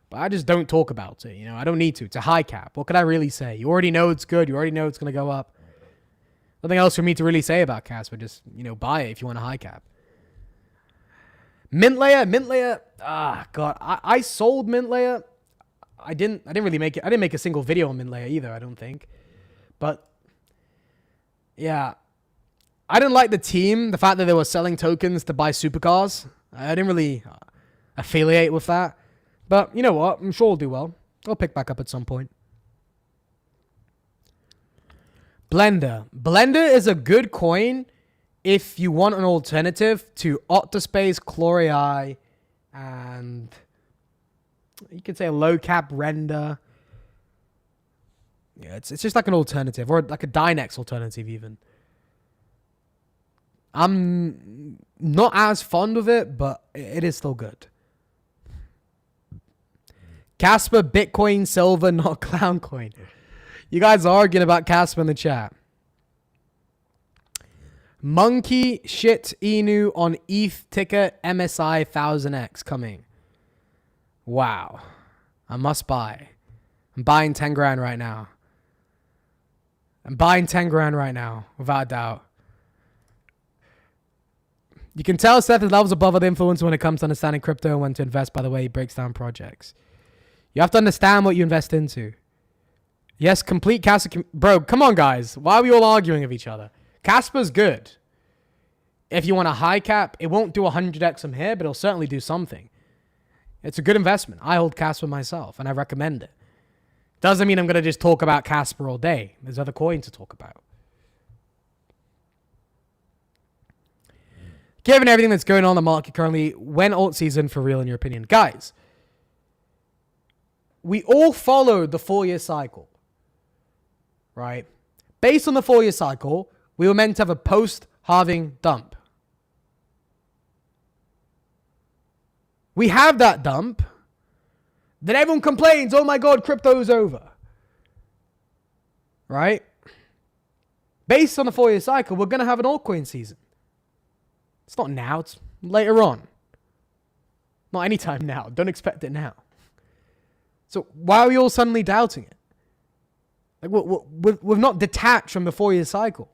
But I just don't talk about it. You know, I don't need to. It's a high cap. What can I really say? You already know it's good. You already know it's going to go up. Nothing else for me to really say about Casper. Just, you know, buy it if you want a high cap. Mint Layer. Ah, God. I sold Mint Layer. I didn't really make it. I didn't make a single video on Mint Layer either, I don't think. But, yeah. I didn't like the team. The fact that they were selling tokens to buy supercars. I didn't really affiliate with that. But you know what? I'm sure we'll do well. I'll pick back up at some point. Blender. Blender is a good coin if you want an alternative to Octospace, Chlori, and you could say a low cap render. Yeah, it's just like an alternative, or like a Dynex alternative even. I'm not as fond of it, but it is still good. Casper, Bitcoin, Silver, not Clown Coin. You guys are arguing about Casper in the chat. Monkey shit Inu on ETH ticker MSI 1000X coming. Wow. I must buy. I'm buying 10 grand right now. Without a doubt. You can tell Seth is levels above other influence when it comes to understanding crypto and when to invest by the way he breaks down projects. You have to understand what you invest into. Yes, complete Casper. Bro, come on, guys. Why are we all arguing with each other? Casper's good. If you want a high cap, it won't do 100x from here, but it'll certainly do something. It's a good investment. I hold Casper myself, and I recommend it. Doesn't mean I'm going to just talk about Casper all day. There's other coins to talk about. Given everything that's going on in the market currently, when alt season for real in your opinion? Guys, we all followed the 4-year cycle, right? Based on the 4-year cycle, we were meant to have a post-halving dump. We have that dump. Then everyone complains, oh my God, crypto's over. Right? Based on the 4-year cycle, we're going to have an altcoin season. It's not now, it's later on. Not anytime now. Don't expect it now. So why are we all suddenly doubting it? Like we're not detached from the 4-year cycle.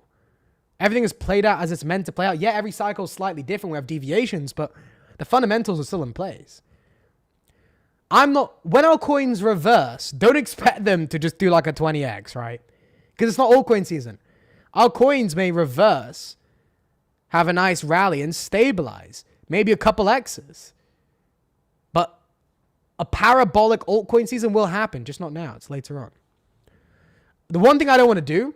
Everything is played out as it's meant to play out. Yeah, every cycle is slightly different. We have deviations, but the fundamentals are still in place. When our coins reverse, don't expect them to just do like a 20x, right? Because it's not altcoin season. Our coins may reverse, have a nice rally, and stabilize. Maybe a couple X's. But a parabolic altcoin season will happen, just not now. It's later on. The one thing I don't want to do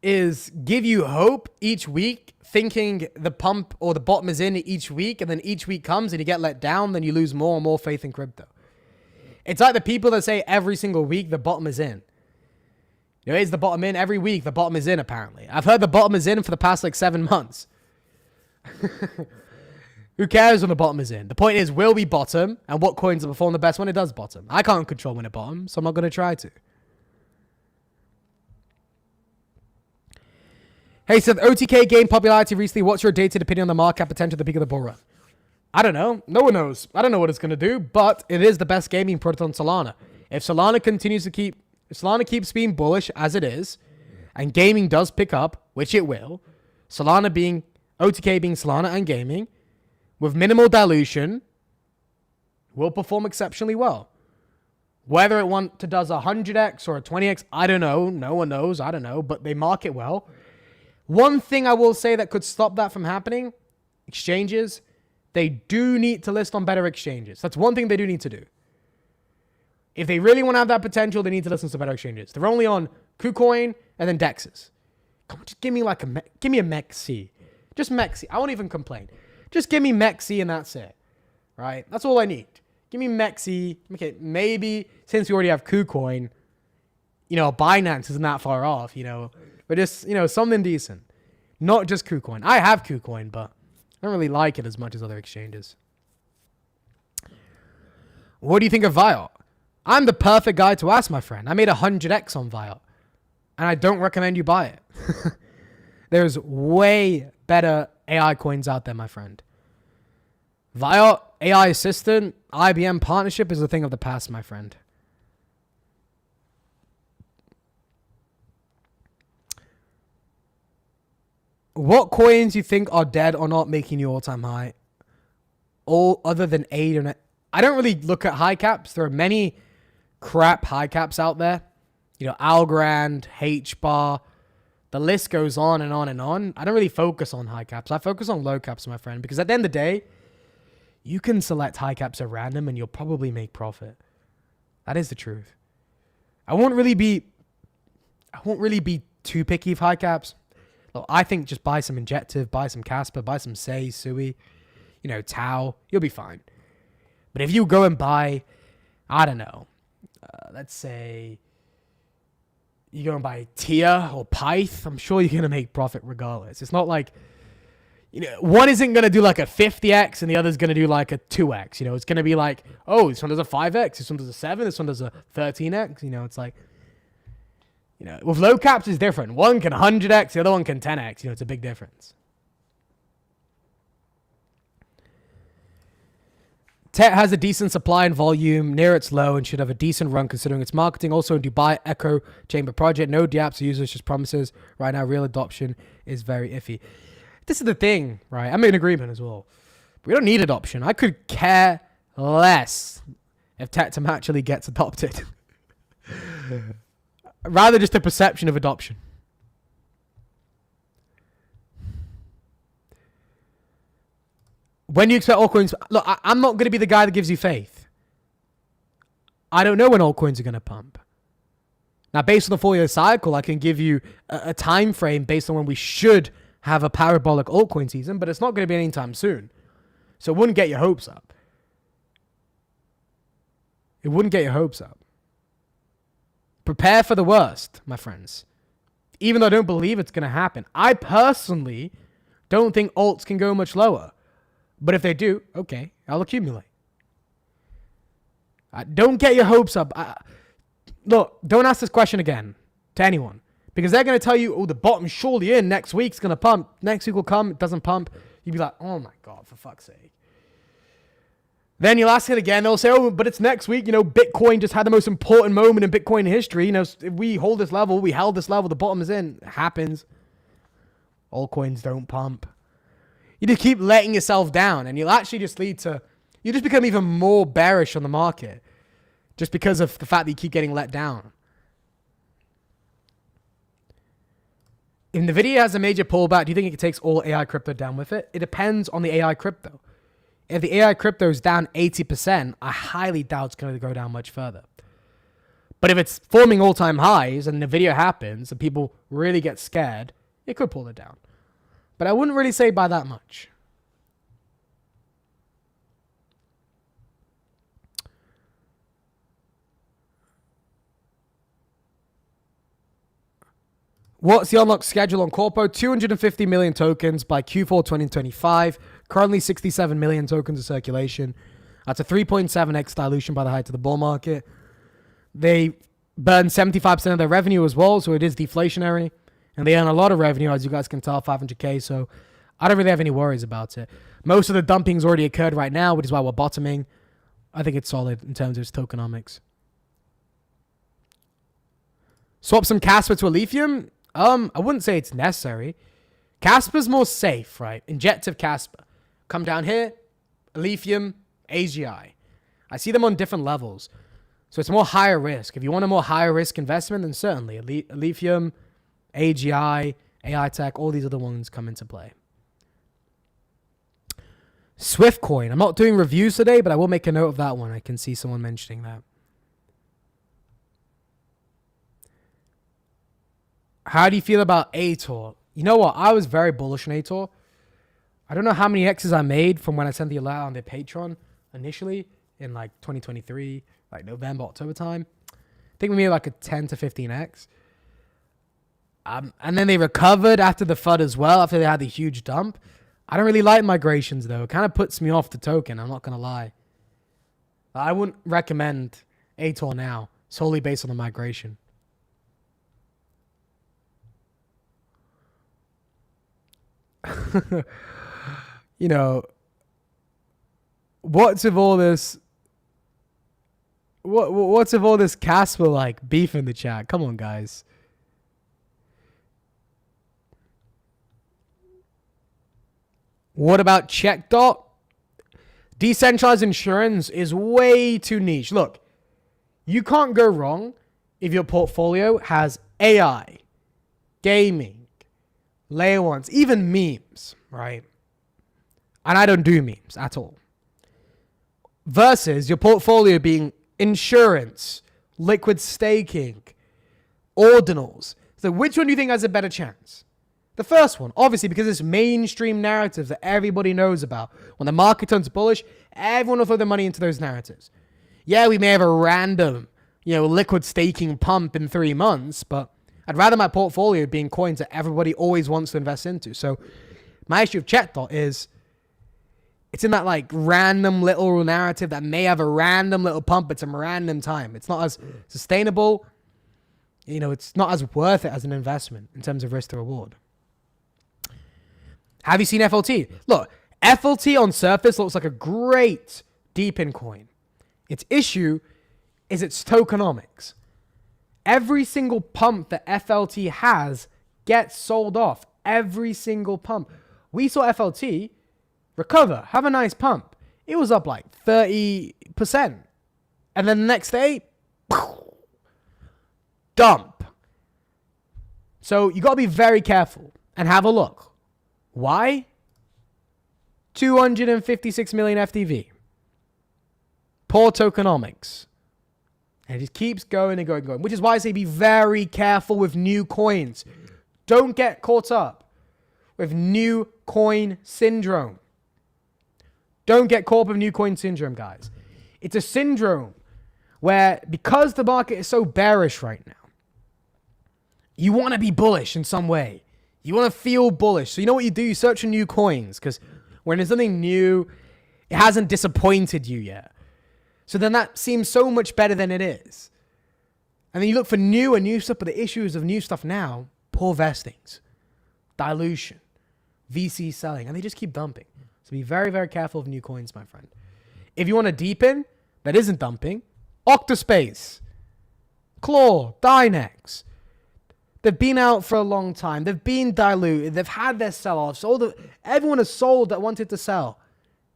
is give you hope each week, thinking the pump or the bottom is in each week, and then each week comes and you get let down, then you lose more and more faith in crypto. It's like the people that say every single week the bottom is in. Is the bottom in? Every week the bottom is in, apparently. I've heard the bottom is in for the past 7 months. Who cares when the bottom is in? The point is, will we bottom? And what coins will perform the best when it does bottom? I can't control when it bottoms, so I'm not going to try to. Hey, so the OTK gained popularity recently. What's your dated opinion on the market potential at the peak of the bull run? I don't know. No one knows. I don't know what it's going to do, but it is the best gaming product on Solana. If Solana keeps being bullish as it is, and gaming does pick up, which it will, OTK being Solana and gaming, with minimal dilution, will perform exceptionally well. Whether it does 100x or a 20x, I don't know. No one knows. I don't know, but they market well. One thing I will say that could stop that from happening, exchanges, they do need to list on better exchanges. That's one thing they do need to do. If they really want to have that potential, they need to listen to better exchanges. They're only on KuCoin and then DEXs. Come on, just give me a MEXC. Just MEXC. I won't even complain. Just give me MEXC and that's it. Right? That's all I need. Give me MEXC. Okay, maybe since we already have KuCoin, Binance isn't that far off, But just, something decent. Not just KuCoin. I have KuCoin, but I don't really like it as much as other exchanges. What do you think of Viot? I'm the perfect guy to ask, my friend. I made 100x on Viot, and I don't recommend you buy it. There's way better AI coins out there, my friend. Viot, AI assistant, IBM partnership is a thing of the past, my friend. What coins you think are dead or not making you all-time high? All other than AID or not? I don't really look at high caps. There are many crap high caps out there. Algorand, HBAR. The list goes on and on and on. I don't really focus on high caps. I focus on low caps, my friend, because at the end of the day, you can select high caps at random and you'll probably make profit. That is the truth. I won't really be too picky of high caps. Look, I think just buy some Injective, buy some Casper, buy some Say, Sui, Tau. You'll be fine. But if you go and buy, I don't know, let's say you go and buy Tia or Pyth, I'm sure you're going to make profit regardless. It's not like, one isn't going to do like a 50x and the other's going to do like a 2x. It's going to be like, oh, this one does a 5x, this one does a 7, this one does a 13x. It's like, with low caps it's different. One can 100x, the other one can 10x. It's a big difference. TET has a decent supply and volume near its low and should have a decent run considering its marketing. Also in Dubai Echo Chamber project, no dApps or users, just promises. Right now, real adoption is very iffy. This is the thing, right? I'm in agreement as well. We don't need adoption. I could care less if Tetum actually gets adopted. Rather just a perception of adoption. When do you expect altcoins? Look, I'm not going to be the guy that gives you faith. I don't know when altcoins are going to pump. Now, based on the 4-year cycle, I can give you a time frame based on when we should have a parabolic altcoin season, but it's not going to be anytime soon. So it wouldn't get your hopes up. It wouldn't get your hopes up. Prepare for the worst, my friends. Even though I don't believe it's going to happen. I personally don't think alts can go much lower. But if they do, okay, I'll accumulate. Don't get your hopes up. Look, don't ask this question again to anyone. Because they're going to tell you, oh, the bottom's surely in. Next week's going to pump. Next week will come. It doesn't pump. You'd be like, oh my God, for fuck's sake. Then you'll ask it again. They'll say, oh, but it's next week. Bitcoin just had the most important moment in Bitcoin history. If we hold this level, we held this level, the bottom is in. It happens. Altcoins don't pump. You just keep letting yourself down and you'll actually just lead to, you just become even more bearish on the market just because of the fact that you keep getting let down. If NVIDIA has a major pullback, do you think it takes all AI crypto down with it? It depends on the AI crypto. If the AI crypto is down 80%, I highly doubt it's going to go down much further. But if it's forming all-time highs and NVIDIA happens and people really get scared, it could pull it down. But I wouldn't really say by that much. What's the unlock schedule on Corpo? 250 million tokens by Q4 2025. Currently 67 million tokens of circulation. That's a 3.7x dilution by the height of the bull market. They burn 75% of their revenue as well, so it is deflationary. And they earn a lot of revenue, as you guys can tell, 500k. So I don't really have any worries about it. Most of the dumping's already occurred right now, which is why we're bottoming. I think it's solid in terms of its tokenomics. Swap some Casper to Alephium? I wouldn't say it's necessary. Casper's more safe, right? Injective Casper. Come down here, Alephium, AGI. I see them on different levels. So it's more higher risk. If you want a more higher risk investment, then certainly Alephium, AGI, AI Tech, all these other ones come into play. Swift Coin. I'm not doing reviews today, but I will make a note of that one. I can see someone mentioning that. How do you feel about ATOR? You know what? I was very bullish on ATOR. I don't know how many X's I made from when I sent the alert on their Patreon initially in like 2023, like November, October time. I think we made like a 10 to 15X. And then they recovered after the FUD as well, after they had the huge dump. I don't really like migrations though. It kind of puts me off the token, I'm not going to lie. I wouldn't recommend ATOR now, solely based on the migration. You know, what's with all this? What's with all this Casper like beef in the chat? Come on, guys. What about CheckDot? Decentralized insurance is way too niche. Look, you can't go wrong if your portfolio has AI, gaming, layer ones, even memes, right? And I don't do memes at all. Versus your portfolio being insurance, liquid staking, ordinals. So which one do you think has a better chance? The first one, obviously, because it's mainstream narratives that everybody knows about. When the market turns bullish, everyone will throw their money into those narratives. Yeah, we may have a random, liquid staking pump in 3 months, but I'd rather my portfolio being coins that everybody always wants to invest into. So my issue with CheckDot is it's in that like random little narrative that may have a random little pump at some random time. It's not as sustainable. It's not as worth it as an investment in terms of risk to reward. Have you seen FLT? Look, FLT on surface looks like a great deep-in coin. Its issue is its tokenomics. Every single pump that FLT has gets sold off. Every single pump. We saw FLT recover, have a nice pump. It was up like 30%. And then the next day, dump. So you got to be very careful and have a look. Why? 256 million FTV. Poor tokenomics. And it just keeps going and going and going. Which is why I say be very careful with new coins. Don't get caught up with new coin syndrome. Don't get caught up with new coin syndrome, guys. It's a syndrome where, because the market is so bearish right now, you want to be bullish in some way. You want to feel bullish. So you know what you do? You search for new coins, because when there's something new, it hasn't disappointed you yet. So then that seems so much better than it is. And then you look for new and new stuff, but the issues of new stuff now, poor vestings, dilution, VC selling, and they just keep dumping. So be very, very careful of new coins, my friend. If you want to deepen, that isn't dumping, Octospace, Claw, Dynex. They've been out for a long time. They've been diluted. They've had their sell-offs. Everyone has sold that wanted to sell.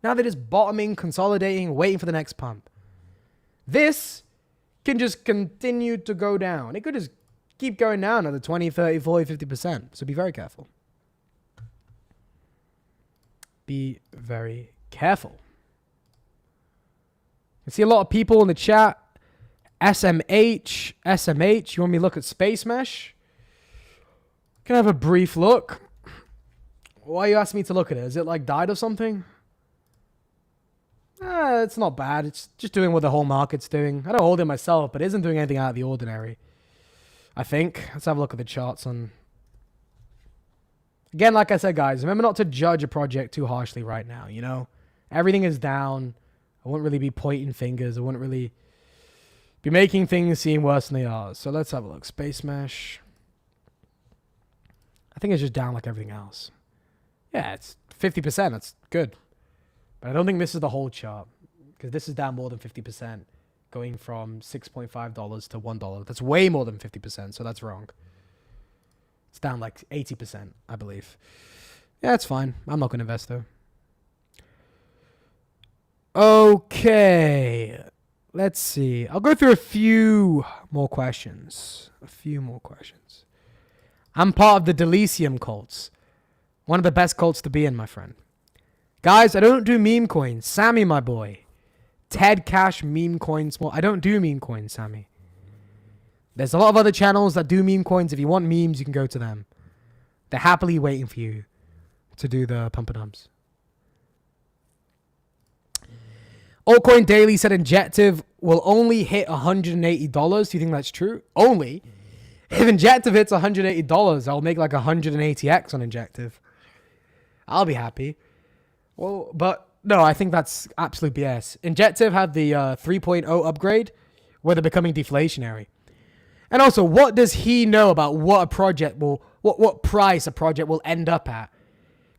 Now they're just bottoming, consolidating, waiting for the next pump. This can just continue to go down. It could just keep going down another 20, 30, 40, 50%. So be very careful. Be very careful. I see a lot of people in the chat. SMH. You want me to look at Space Mesh? Can I have a brief look? Why you asked me to look at it? Is it like died or something? It's not bad. It's just doing what the whole market's doing. I don't hold it myself, but it isn't doing anything out of the ordinary. I think. Let's have a look at the charts on Again, like I said, guys, remember not to judge a project too harshly right now, you know? Everything is down. I wouldn't really be pointing fingers. I wouldn't really be making things seem worse than they are. So let's have a look. Space Mesh. I think it's just down like everything else. Yeah, it's 50%. That's good. But I don't think this is the whole chart, because this is down more than 50%, going from $6.5 to $1. That's way more than 50%, so that's wrong. It's down like 80%, I believe. Yeah, it's fine. I'm not going to invest, though. Okay. Let's see. I'll go through a few more questions. I'm part of the Delicium cults. One of the best cults to be in, my friend. Guys, I don't do meme coins. Sammy, my boy. Ted Cash meme coins. Well, I don't do meme coins, Sammy. There's a lot of other channels that do meme coins. If you want memes, you can go to them. They're happily waiting for you to do the pump and dumps. Altcoin Daily said Injective will only hit $180. Do you think that's true? Only? If Injective hits $180, I'll make like 180x on Injective. I'll be happy. Well, but no, I think that's absolute BS. Injective had the 3.0 upgrade where they're becoming deflationary. And also, what does he know about what a project will, what price a project will end up at?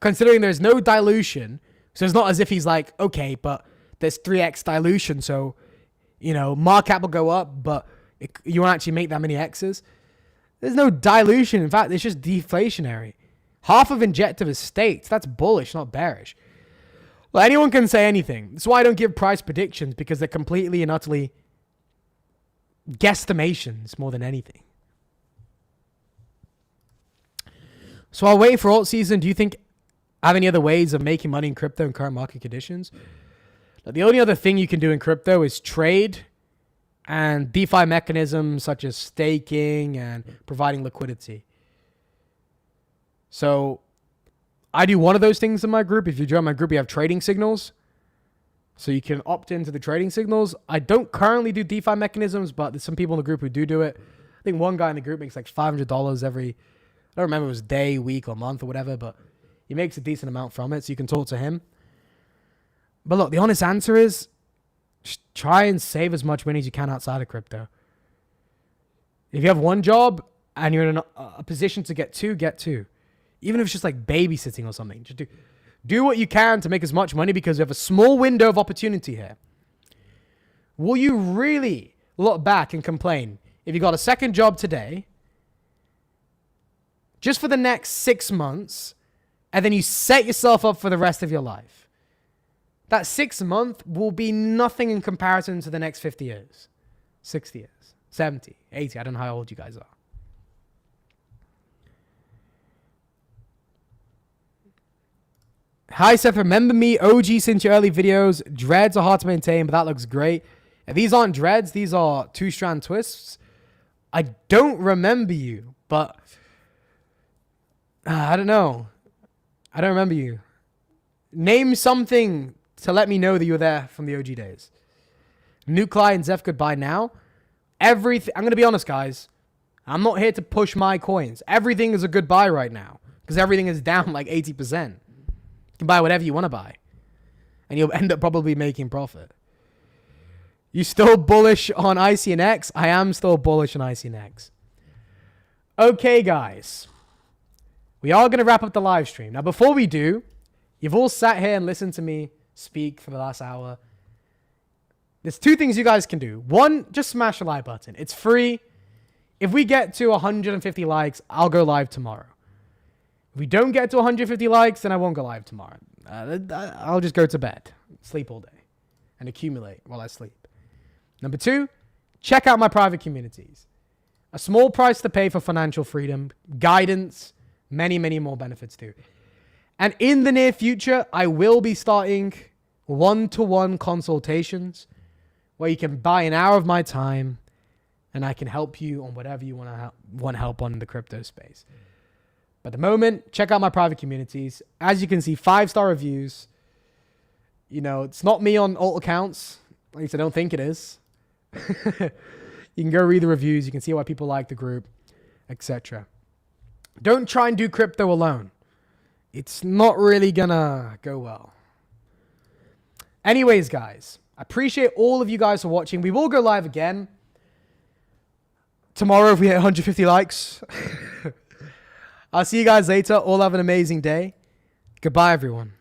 Considering there's no dilution, so it's not as if he's like, okay, but there's 3x dilution, so, you know, market cap will go up, but you won't actually make that many X's. There's no dilution. In fact, it's just deflationary. Half of Injective is staked. That's bullish, not bearish. Well, anyone can say anything. That's why I don't give price predictions, because they're completely and utterly guesstimations more than anything. So I'll wait for alt season. Do you think I have any other ways of making money in crypto in current market conditions? The only other thing you can do in crypto is trade and DeFi mechanisms such as staking and providing liquidity. So I do one of those things in my group. If you join my group, you have trading signals. So you can opt into the trading signals. I don't currently do DeFi mechanisms, but there's some people in the group who do it. I think one guy in the group makes like $500 every, I don't remember if it was day, week, or month or whatever, but he makes a decent amount from it, so you can talk to him. But look, the honest answer is just try and save as much money as you can outside of crypto. If you have one job and you're in a position to get two, get two. Even if it's just like babysitting or something. Just do what you can to make as much money, because you have a small window of opportunity here. Will you really look back and complain if you got a second job today, just for the next 6 months, and then you set yourself up for the rest of your life? That 6 month will be nothing in comparison to the next 50 years, 60 years, 70, 80. I don't know how old you guys are. Hi, Seth. Remember me? OG since your early videos. Dreads are hard to maintain, but that looks great. And these aren't dreads. These are two-strand twists. I don't remember you, but I don't know. I don't remember you. Name something to let me know that you were there from the OG days. Nuclei and Zeph goodbye now. Everything. I'm going to be honest, guys. I'm not here to push my coins. Everything is a good buy right now, because everything is down like 80%. You can buy whatever you want to buy, and you'll end up probably making profit. You still bullish on ICNX? I am still bullish on ICNX. Okay, guys. We are going to wrap up the live stream. Now, before we do, you've all sat here and listened to me speak for the last hour. There's two things you guys can do. One, just smash the like button. It's free. If we get to 150 likes, I'll go live tomorrow. If we don't get to 150 likes, then I won't go live tomorrow. I'll just go to bed, sleep all day, and accumulate while I sleep. Number two, check out my private communities. A small price to pay for financial freedom, guidance, many, many more benefits too. And in the near future, I will be starting one-to-one consultations where you can buy an hour of my time and I can help you on whatever you want help on in the crypto space. But at the moment, check out my private communities. As you can see, 5-star reviews. You know, it's not me on alt accounts. At least I don't think it is. You can go read the reviews. You can see why people like the group, etc. Don't try and do crypto alone. it's not really gonna go well. Anyways, guys, I appreciate all of you guys for watching. We will go live again tomorrow if we hit 150 likes. I'll see you guys later. All have an amazing day. Goodbye, everyone.